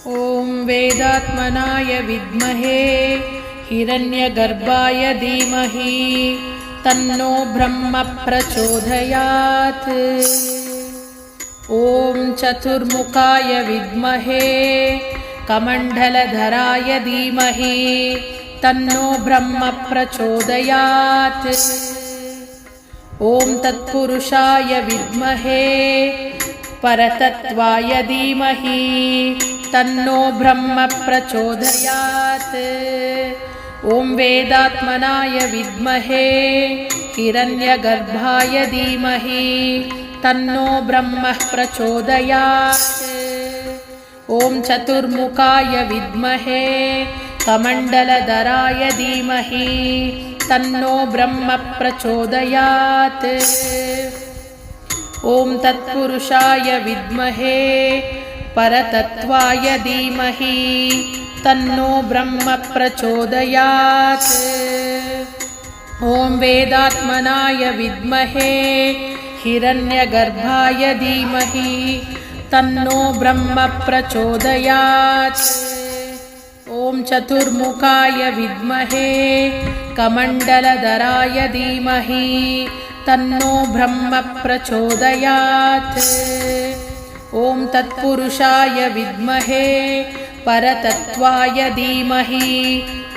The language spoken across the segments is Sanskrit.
ॐ वेदात्मनाय विद्महे हिरण्यगर्भाय धीमहि तन्नो ब्रह्म प्रचोदयात्। ॐ चतुर्मुखाय विद्महे कमण्डलधराय धीमहि तन्नो ब्रह्म प्रचोदयात्। ॐ तत्पुरुषाय विद्महे परतत्त्वाय धीमहि तन्नो ब्रह्म प्रचोदयात्। ॐ वेदात्मनाय विद्महे हिरण्यगर्भाय धीमहि तन्नो ब्रह्म प्रचोदयात्। ॐ चतुर्मुखाय विद्महे कमण्डलधराय धीमहि तन्नो ब्रह्म प्रचोदयात्। ॐ तत्पुरुषाय विद्महे परतत्त्वाय धीमहि तन्नो ब्रह्म प्रचोदयात्। ॐ वेदात्मनाय विद्महे हिरण्यगर्भाय धीमहि तन्नो ब्रह्म प्रचोदयात्। ॐ चतुर्मुखाय विद्महे कमण्डलधराय धीमहि तन्नो ब्रह्म प्रचोदयात्। ॐ तत्पुरुषाय विद्महे परतत्त्वाय धीमहि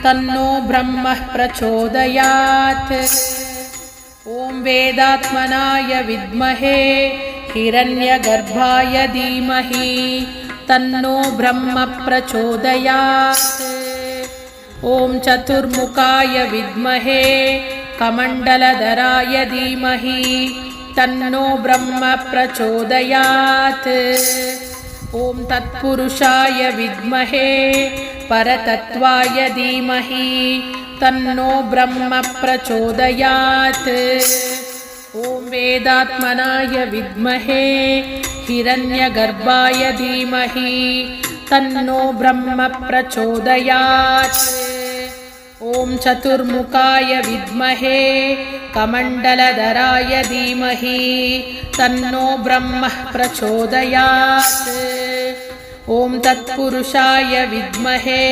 तन्नो ब्रह्म प्रचोदयात्। ॐ वेदात्मनाय विद्महे हिरण्यगर्भाय धीमहि तन्नो ब्रह्म प्रचोदयात्। ॐ चतुर्मुखाय विद्महे कमण्डलधराय धीमहि तन्नो ब्रह्म प्रचोदयात्। ॐ तत्पुरुषाय विद्महे परतत्त्वाय धीमहि तन्नो ब्रह्म प्रचोदयात्। ॐ वेदात्मनाय विद्महे हिरण्यगर्भाय धीमहि तन्नो ब्रह्म प्रचोदयात्। ॐ चतुर्मुखाय विद्महे कमण्डलधराय धीमहि तन्नो ब्रह्म प्रचोदयात्। ॐ तत्पुरुषाय विद्महे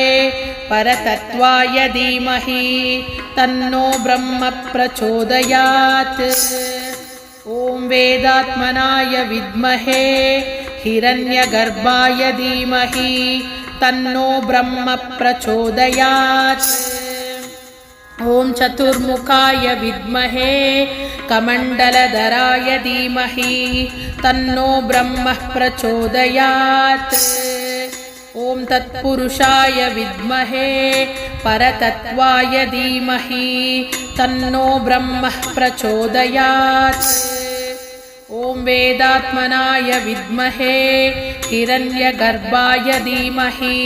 परतत्त्वाय धीमहि तन्नो ब्रह्म प्रचोदयात्। ॐ वेदात्मनाय विद्महे हिरण्यगर्भाय धीमहि तन्नो ब्रह्म प्रचोदयात्। ॐ चतुर्मुखाय विद्महे कमण्डलधराय धीमहि तन्नो ब्रह्म प्रचोदयात्। ॐ तत्पुरुषाय विद्महे परतत्त्वाय धीमहि तन्नो ब्रह्म प्रचोदयात्। ॐ वेदात्मनाय विद्महे हिरण्यगर्भाय धीमहि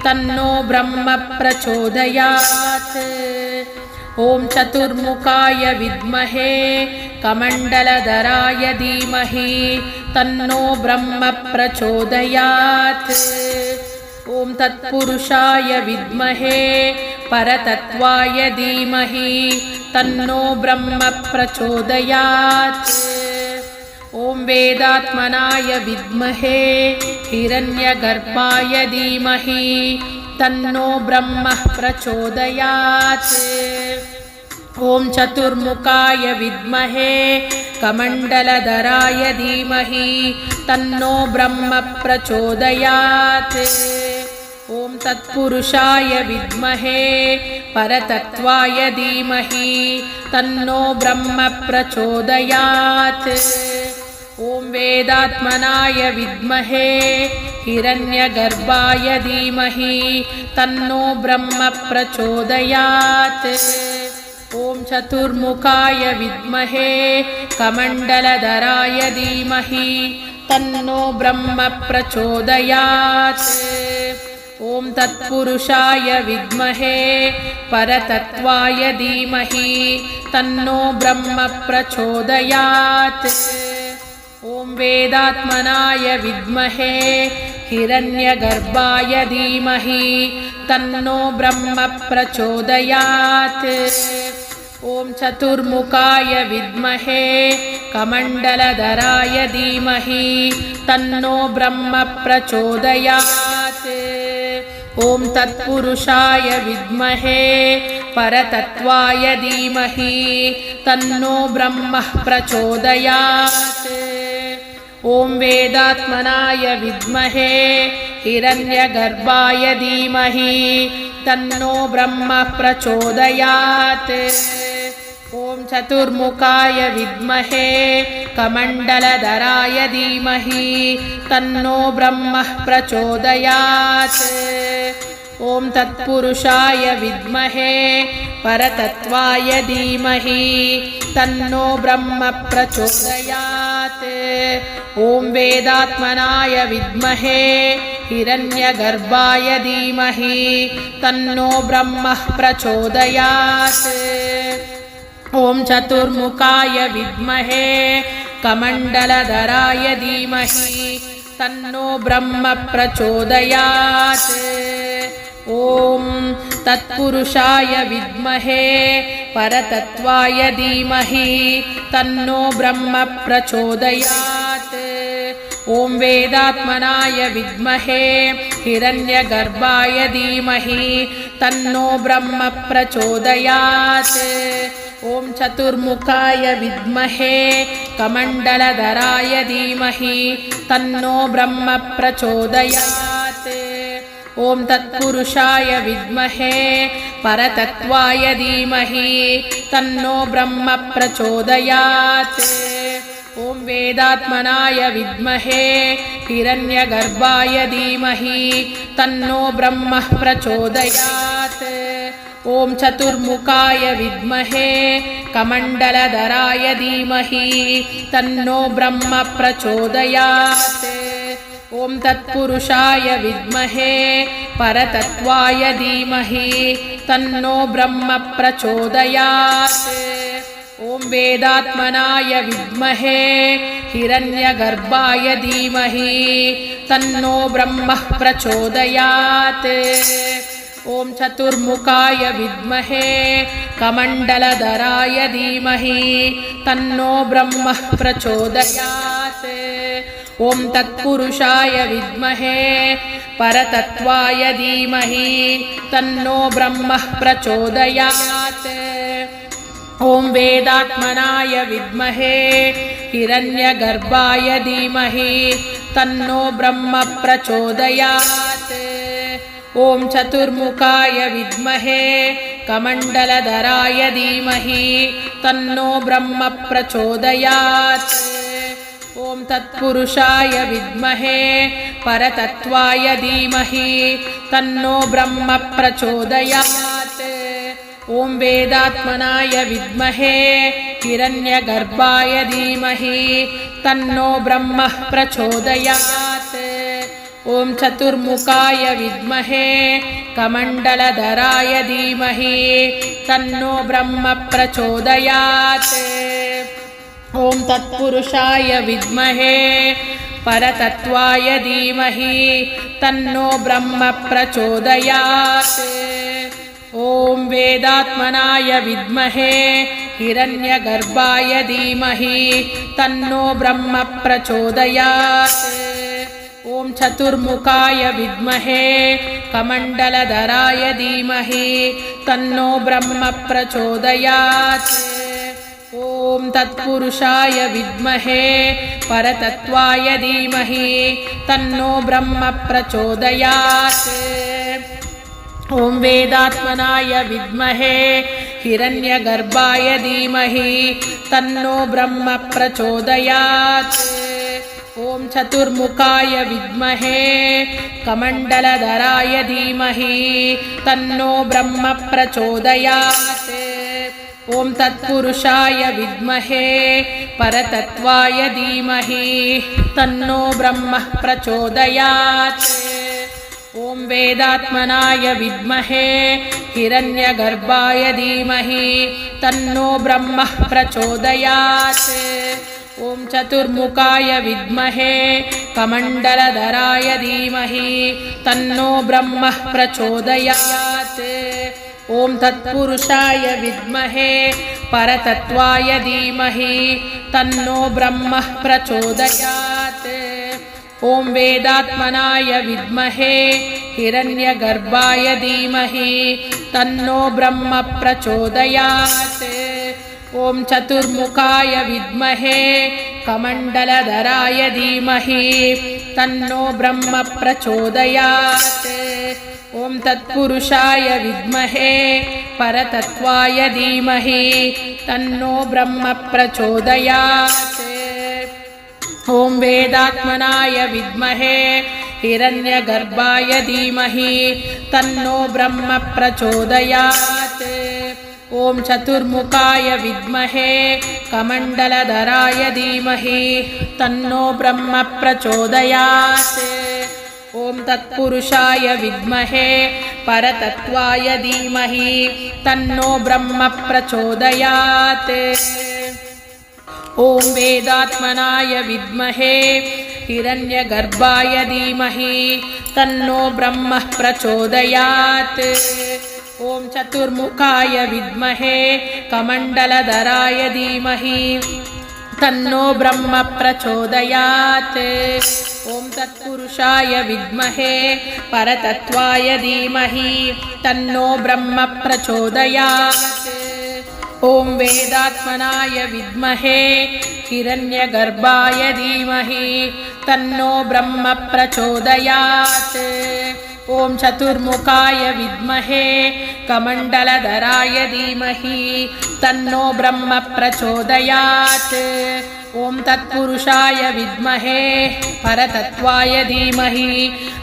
तन्नो ब्रह्म प्रचोदयात्। ॐ चतुर्मुखाय विद्महे कमण्डलधराय धीमहि तन्नो ब्रह्म प्रचोदयात्। ॐ तत्पुरुषाय विद्महे परतत्त्वाय धीमहि तन्नो ब्रह्म प्रचोदयात्। ॐ वेदात्मनाय विद्महे हिरण्यगर्भाय धीमहि तन्नो ब्रह्म प्रचोदयात्। ॐ चतुर्मुखाय विद्महे कमण्डलधराय धीमहि तन्नो ब्रह्म प्रचोदयात्। ॐ तत्पुरुषाय विद्महे परतत्त्वाय धीमहि तन्नो ब्रह्म प्रचोदयात्। ॐ वेदात्मनाय विद्महे हिरण्यगर्भाय धीमहि तन्नो ब्रह्म प्रचोदयात्। ॐ चतुर्मुखाय विद्महे कमण्डलधराय धीमहि तन्नो ब्रह्म प्रचोदयात्। ॐ तत्पुरुषाय विद्महे परतत्त्वाय धीमहि तन्नो ब्रह्म प्रचोदयात्। ॐ वेदात्मनाय विद्महे हिरण्यगर्भाय धीमहि तन्नो ब्रह्म प्रचोदयात्। ॐ चतुर्मुखाय विद्महे कमण्डलधराय धीमहि तन्नो ब्रह्म प्रचोदयात्। ॐ तत्पुरुषाय विद्महे परतत्त्वाय धीमहि तन्नो ब्रह्मः प्रचोदयात्। ॐ वेदात्मनाय विद्महे हिरण्यगर्भाय धीमहि तन्नो ब्रह्मः प्रचोदयात्। ॐ चतुर्मुखाय विद्महे कमण्डलधराय धीमहि तन्नो ब्रह्मः प्रचोदयात्। ॐ तत्पुरुषाय विद्महे परतत्त्वाय धीमहि तन्नो ब्रह्मः प्रचोदयात्। ॐ वेदात्मनाय विद्महे हिरण्यगर्भाय धीमहि तन्नो ब्रह्मः प्रचोदयात्। ॐ चतुर्मुखाय विद्महे कमण्डलधराय धीमहि तन्नो ब्रह्मः प्रचोदयात्। ॐ तत्पुरुषाय विद्महे परतत्त्वाय धीमहि तन्नो ब्रह्मः प्रचोदयात्। ॐ वेदात्मनाय विद्महे हिरण्यगर्भाय धीमहि तन्नो ब्रह्मः प्रचोदयात्। ॐ चतुर्मुखाय विद्महे कमण्डलधराय धीमहि तन्नो ब्रह्मः प्रचोदयात्। ॐ तत्पुरुषाय विद्महे परतत्त्वाय धीमहि तन्नो ब्रह्मः प्रचोदयात्। ॐ वेदात्मनाय विद्महे हिरण्यगर्भाय धीमहि तन्नो ब्रह्मः प्रचोदयात्। ॐ चतुर्मुखाय विद्महे कमण्डलधराय धीमहि तन्नो ब्रह्मः प्रचोदयात्। ॐ तत्पुरुषाय विद्महे परतत्त्वाय धीमहि तन्नो ब्रह्मः प्रचोदयात्। ॐ वेदात्मनाय विद्महे हिरण्यगर्भाय धीमहि तन्नो ब्रह्मः प्रचोदयात्। ॐ चतुर्मुखाय विद्महे कमण्डलधराय धीमहि तन्नो ब्रह्मः प्रचोदयात्। ॐ तत्पुरुषाय विद्महे परतत्त्वाय धीमहि तन्नो ब्रह्मः प्रचोदयात्। ॐ वेदात्मनाय विद्महे हिरण्यगर्भाय धीमहि तन्नो ब्रह्मः प्रचोदयात्। ॐ चतुर्मुखाय विद्महे कमण्डलधराय धीमहि तन्नो ब्रह्मः प्रचोदयात्। ॐ तत्पुरुषाय विद्महे परतत्त्वाय धीमहि तन्नो ब्रह्मः प्रचोदयात्। ॐ वेदात्मनाय विद्महे हिरण्यगर्भाय धीमहि तन्नो ब्रह्मः प्रचोदयात्। ॐ चतुर्मुखाय विद्महे कमण्डलधराय धीमहि तन्नो ब्रह्मः प्रचोदयात्। ॐ तत्पुरुषाय विद्महे परतत्त्वाय धीमहि तन्नो ब्रह्मः प्रचोदयात्। ॐ वेदात्मनाय विद्महे हिरण्यगर्भाय धीमहि तन्नो ब्रह्मः प्रचोदयात्। ॐ चतुर्मुखाय विद्महे कमण्डलधराय धीमहि तन्नो ब्रह्मः प्रचोदयात्। ॐ तत्पुरुषाय विद्महे परतत्त्वाय धीमहि तन्नो ब्रह्मः प्रचोदयात्। ॐ वेदात्मनाय विद्महे हिरण्यगर्भाय धीमहि तन्नो ब्रह्मः प्रचोदयात्। ॐ चतुर्मुखाय विद्महे कमण्डलधराय धीमहि तन्नो ब्रह्मः प्रचोदयात्। ॐ तत्पुरुषाय विद्महे परतत्त्वाय धीमहि तन्नो ब्रह्मः प्रचोदयात्। ॐ वेदात्मनाय विद्महे हिरण्यगर्भाय धीमहि तन्नो ब्रह्मः प्रचोदयात्। ॐ चतुर्मुखाय विद्महे कमण्डलधराय धीमहि तन्नो ब्रह्मः प्रचोदयात्। ॐ तत्पुरुषाय विद्महे परतत्त्वाय धीमहि तन्नो ब्रह्मः प्रचोदयात्। ॐ वेदात्मनाय विद्महे हिरण्यगर्भाय धीमहि तन्नो ब्रह्म प्रचोदयात्। ॐ चतुर्मुखाय विद्महे कमण्डलधराय धीमहि तन्नो ब्रह्म प्रचोदयात्। ॐ तत्पुरुषाय विद्महे परतत्त्वाय धीमहि तन्नो ब्रह्म प्रचोदयात्। ॐ वेदात्मनाय विद्महे हिरण्यगर्भाय धीमहि तन्नो ब्रह्म प्रचोदयात्। ॐ चतुर्मुखाय विद्महे कमण्डलधराय धीमहि तन्नो ब्रह्म प्रचोदयात्। ॐ तत्पुरुषाय विद्महे परतत्त्वाय धीमहि तन्नो ब्रह्म प्रचोदयात्। ॐ वेदात्मनाय विद्महे हिरण्यगर्भाय धीमहि तन्नो ब्रह्म प्रचोदयात्। ॐ चतुर्मुखाय विद्महे कमण्डलधराय धीमहि तन्नो ब्रह्म प्रचोदयात्। ॐ तत्पुरुषाय विद्महे परतत्त्वाय धीमहि तन्नो ब्रह्म प्रचोदयात्। ॐ वेदात्मनाय विद्महे हिरण्यगर्भाय धीमहि तन्नो ब्रह्म प्रचोदयात्। ॐ चतुर्मुखाय विद्महे कमण्डलधराय धीमहि तन्नो ब्रह्म प्रचोदयात्। ॐ तत्पुरुषाय विद्महे परतत्त्वाय धीमहि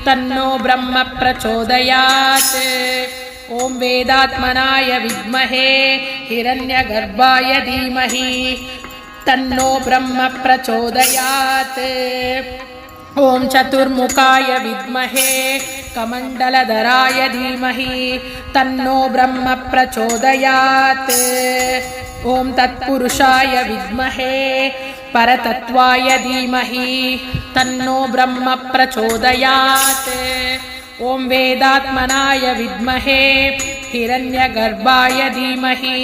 तन्नो ब्रह्म प्रचोदयात्। ॐ वेदात्मनाय विद्महे हिरण्यगर्भाय धीमहि तन्नो ब्रह्म प्रचोदयात्। ॐ चतुर्मुखाय विद्महे कमण्डलधराय धीमहि तन्नो ब्रह्म प्रचोदयात्। ॐ तत्पुरुषाय विद्महे परतत्त्वाय धीमहि तन्नो ब्रह्म प्रचोदयात्। ॐ वेदात्मनाय विद्महे हिरण्यगर्भाय धीमहि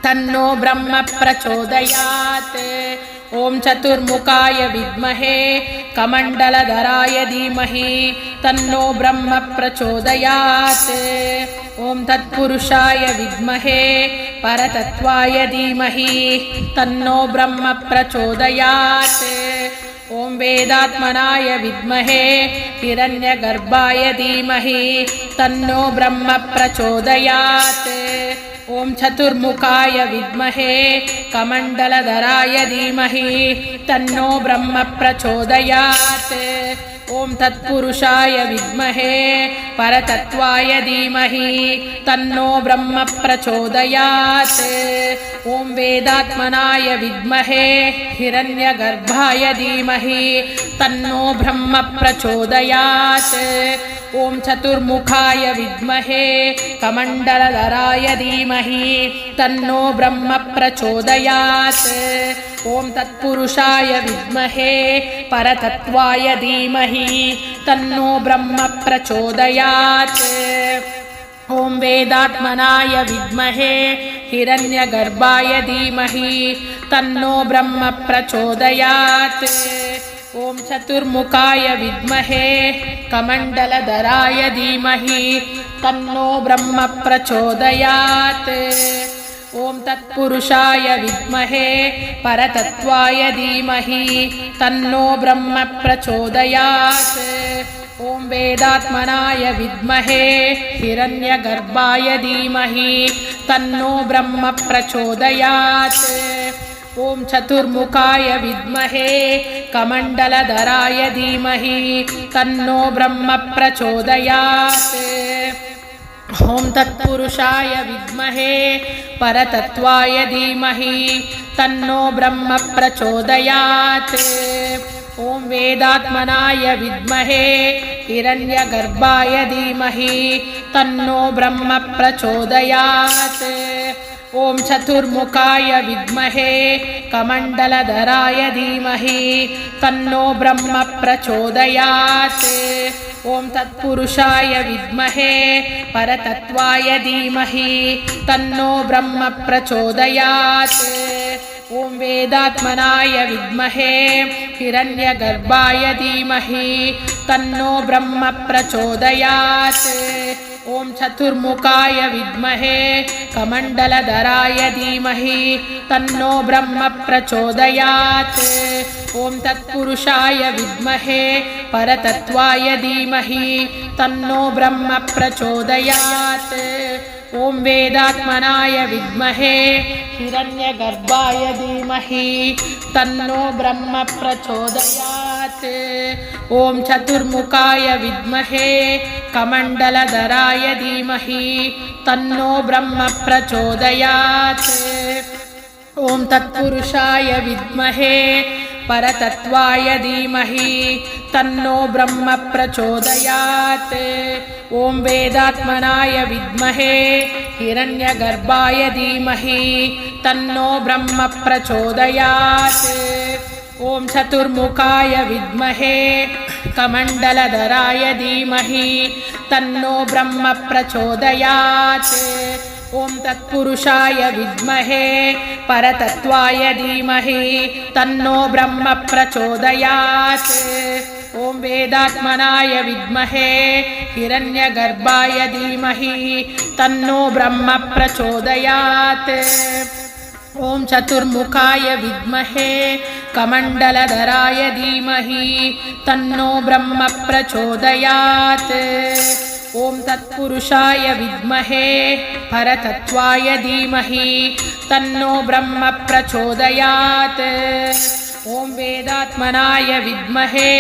तन्नो ब्रह्म प्रचोदयात्। ॐ चतुर्मुखाय विद्महे कमण्डलधराय धीमहि तन्नो ब्रह्म प्रचोदयात्। ॐ तत्पुरुषाय विद्महे परतत्त्वाय धीमहि तन्नो ब्रह्म प्रचोदयात्। ॐ वेदात्मनाय विद्महे हिरण्यगर्भाय धीमहि तन्नो ब्रह्म प्रचोदयात्। ॐ चतुर्मुखाय विद्महे कमण्डलधराय धीमहि तन्नो ब्रह्म प्रचोदयात्। ॐ तत्पुरुषाय विद्महे परतत्त्वाय धीमहि तन्नो ब्रह्म प्रचोदयात्। ॐ वेदात्मनाय विद्महे हिरण्यगर्भाय धीमहि तन्नो ब्रह्म प्रचोदयात्। ॐ चतुर्मुखाय विद्महे कमण्डलधराय धीमहि तन्नो ब्रह्म प्रचोदयात्। ॐ तत्पुरुषाय विद्महे परतत्त्वाय धीमहि तन्नो ब्रह्म प्रचोदयात्। ॐ वेदात्मनाय विद्महे हिरण्यगर्भाय धीमहि तन्नो ब्रह्म प्रचोदयात्। ॐ चतुर्मुखाय विद्महे कमण्डलधराय धीमहि तन्नो ब्रह्म प्रचोदयात्। ॐ तत्पुरुषाय विद्महे परतत्त्वाय धीमहि तन्नो ब्रह्म प्रचोदयात्। ॐ वेदात्मनाय विद्महे हिरण्यगर्भाय धीमहि तन्नो ब्रह्म प्रचोदयात्। ॐ चतुर्मुखाय विद्महे कमण्डलधराय धीमहि तन्नो ब्रह्म प्रचोदयात्। ॐ तत्पुरुषाय विद्महे परतत्त्वाय धीमहि तन्नो ब्रह्म प्रचोदयात्। ॐ वेदात्मनाय विद्महे हिरण्यगर्भाय धीमहि तन्नो ब्रह्म प्रचोदयात्। ॐ चतुर्मुखाय विद्महे कमण्डलधराय धीमहि तन्नो ब्रह्म प्रचोदयात्। ॐ तत्पुरुषाय विद्महे परतत्त्वाय धीमहि तन्नो ब्रह्म प्रचोदयात्। ॐ वेदात्मनाय विद्महे हिरण्यगर्भाय धीमहि तन्नो ब्रह्म प्रचोदयात्। ॐ चतुर्मुखाय विद्महे कमण्डलधराय धीमहि तन्नो ब्रह्म प्रचोदयात्। ॐ तत्पुरुषाय विद्महे परतत्त्वाय धीमहि तन्नो ब्रह्म प्रचोदयात्। ॐ वेदात्मनाय विद्महे हिरण्यगर्भाय धीमहि तन्नो ब्रह्म प्रचोदयात्। ॐ चतुर्मुखाय विद्महे कमण्डलधराय धीमहि तन्नो ब्रह्म प्रचोदयात्। ॐ तत्पुरुषाय विद्महे परतत्त्वाय धीमहि तन्नो ब्रह्म प्रचोदयात्। ॐ वेदात्मनाय विद्महे हिरण्यगर्भाय धीमहि तन्नो ब्रह्म प्रचोदयात्। ॐ चतुर्मुखाय विद्महे कमण्डलधराय धीमहि तन्नो ब्रह्म प्रचोदयात्। ॐ तत्पुरुषाय विद्महे परतत्त्वाय धीमहि तन्नो ब्रह्म प्रचोदयात्। ॐ वेदात्मनाय विद्महे हिरण्यगर्भाय धीमहि तन्नो ब्रह्म प्रचोदयात्। ॐ चतुर्मुखाय विद्महे कमण्डलधराय धीमहि तन्नो ब्रह्म प्रचोदयात्। ॐ तत्पुरुषाय विद्महे परतत्त्वाय धीमहि तन्नो ब्रह्म प्रचोदयात्। ॐ वेदात्मनाय विद्महे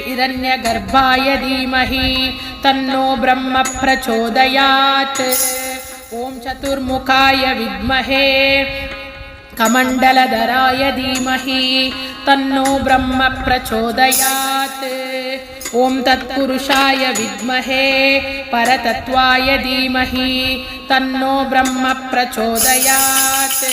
हिरण्यगर्भाय धीमहि तन्नो ब्रह्म प्रचोदयात्। ॐ चतुर्मुखाय विद्महे कमण्डलधराय धीमहि तन्नो ब्रह्म प्रचोदयात्। ॐ तत्पुरुषाय विद्महे परतत्त्वाय धीमहि तन्नो ब्रह्म प्रचोदयात्।